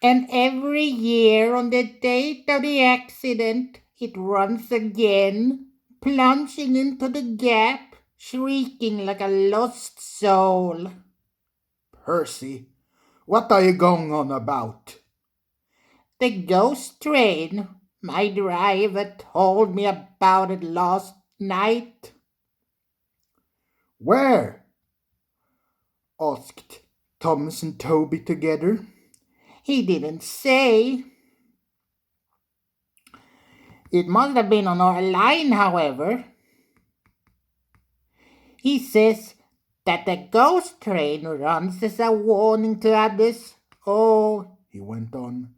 And every year on the date of the accident, it runs again, plunging into the gap, shrieking like a lost soul. Percy, what are you going on about? The ghost train. My driver told me about it last night. Where? Asked Thomas and Toby together. He didn't say. It must have been on our line, however. He says that the ghost train runs as a warning to others. Oh, He went on.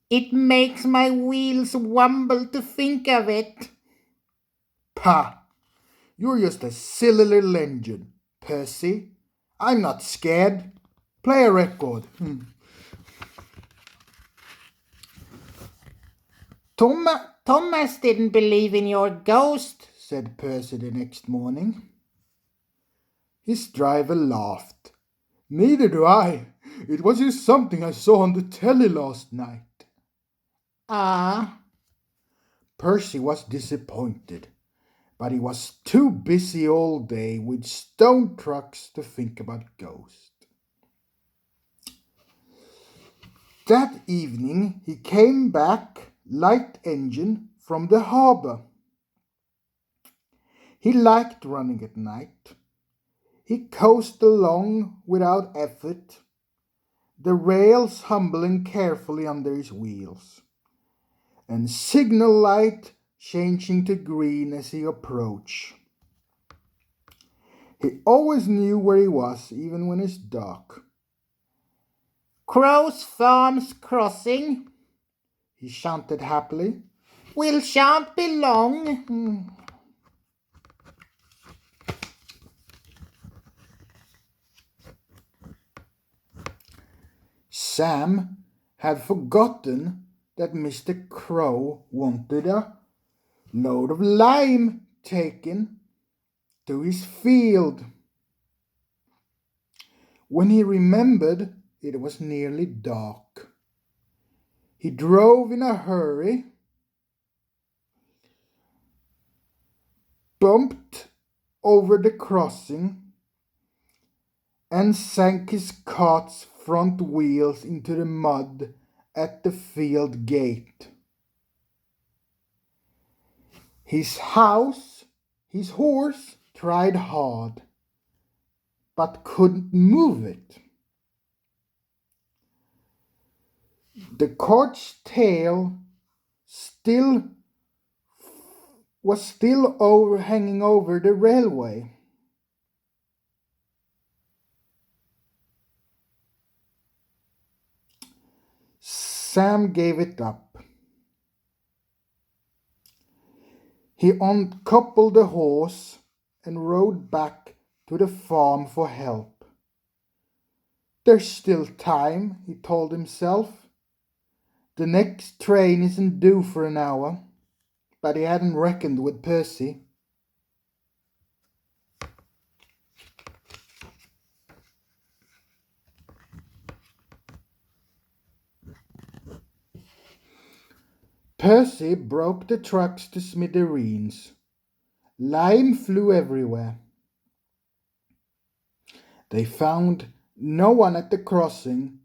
it makes my wheels wobble to think of it. Pah! You're just a silly little engine, Percy. I'm not scared. Play a record. Thomas didn't believe in your ghost, Said Percy the next morning. His driver laughed. Neither do I. It was just something I saw on the telly last night. Ah, Percy was disappointed, but he was too busy all day with stone trucks to think about ghosts. That evening he came back, light engine, from the harbour. He liked running at night. He coasted along without effort, the rails humbling carefully under his wheels, and signal light changing to green as he approached. He always knew where he was, even when it's dark. Crow's Farms Crossing. He shouted happily. We'll shan't be long. Sam had forgotten that Mr. Crow wanted a load of lime taken to his field. When he remembered, it was nearly dark. He drove in a hurry, bumped over the crossing, and sank his cart's front wheels into the mud at the field gate. His horse tried hard, but couldn't move it. The cart's tail still was still hanging over the railway. Sam gave it up. He uncoupled the horse and rode back to the farm for help. There's still time, he told himself. The next train isn't due for an hour, but he hadn't reckoned with Percy. Percy broke the trucks to smithereens. Lime flew everywhere. They found no one at the crossing,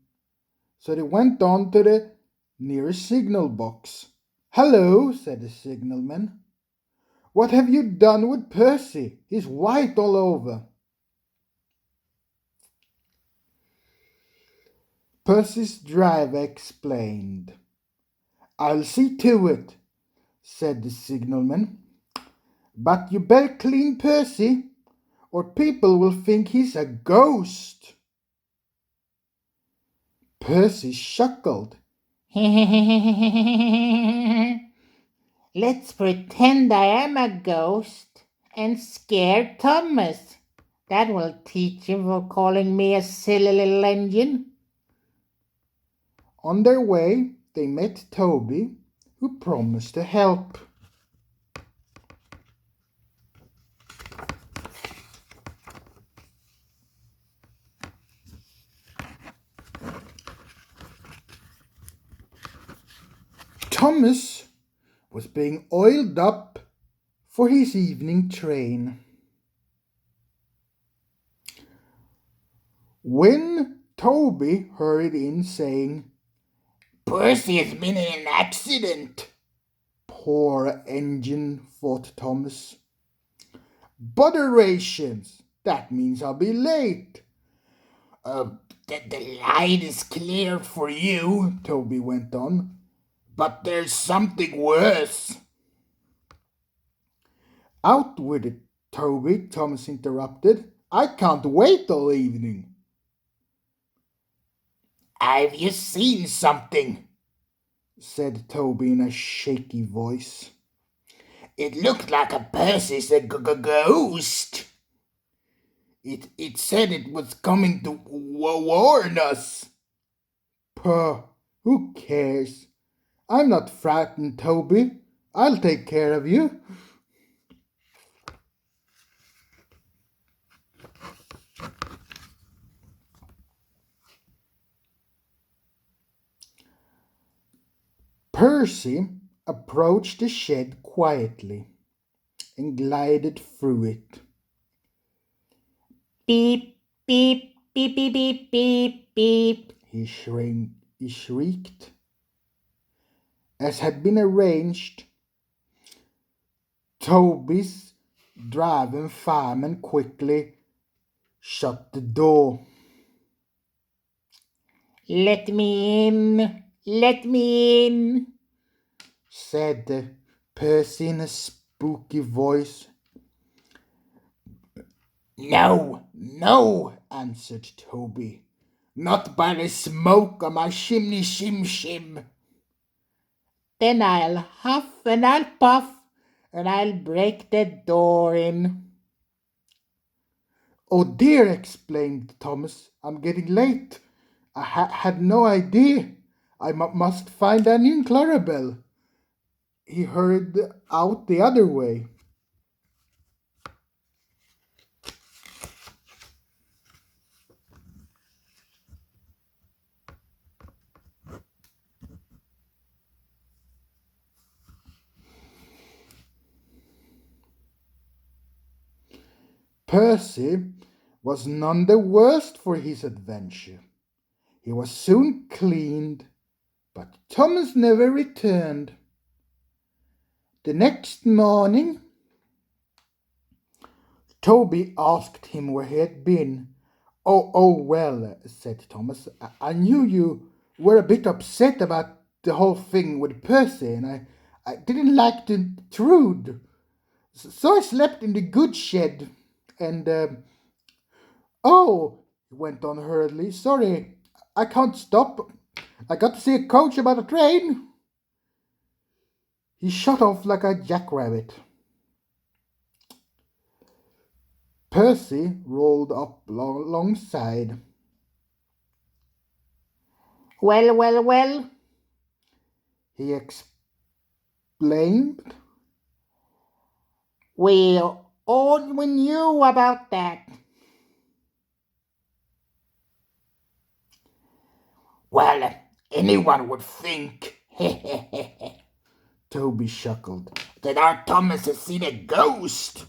so they went on to the nearest signal box. "Hello," said the signalman. "What have you done with Percy? He's white all over." Percy's driver explained. "I'll see to it," said the signalman. "But you better clean Percy, or people will think he's a ghost." Percy chuckled. Let's pretend I am a ghost and scare Thomas. That will teach him for calling me a silly little engine. On their way, they met Toby, who promised to help. Thomas was being oiled up for his evening train. When Toby hurried in saying, "Percy has been in an accident." "Poor engine," thought Thomas. "Botherations! That means I'll be late." The line is clear for you," Toby went on. "but there's something worse." "Out with it, Toby," Thomas interrupted. "I can't wait all evening." "Have you seen something?" said Toby in a shaky voice. "It looked like a Percy's ghost. It said it was coming to warn us." "Puh, who cares? I'm not frightened, Toby. I'll take care of you." Percy approached the shed quietly and glided through it. "Beep, beep, beep, beep, beep, beep, beep," He shrieked. As had been arranged, Toby's driven fireman quickly shut the door. "Let me in, let me in," said Percy in a spooky voice. "No, no," answered Toby. "not by the smoke on my chimney shim shim." "Then I'll huff and I'll puff and I'll break the door in." "Oh dear," exclaimed Thomas. "I'm getting late. I had no idea. I must find Annie and Clarabel." He hurried out the other way. Percy was none the worse for his adventure. He was soon cleaned, but Thomas never returned. The next morning, Toby asked him where he had been. Oh, well," said Thomas. I knew you were a bit upset about the whole thing with Percy, and I didn't like to intrude. So I slept in the goods shed, and, oh," he went on hurriedly, "sorry, I can't stop. I got to see a coach about a train." He shot off like a jackrabbit. Percy rolled up alongside. Well, he explained. "We all knew about that." "Well, anyone would think," Toby chuckled, "that our Thomas has seen a ghost."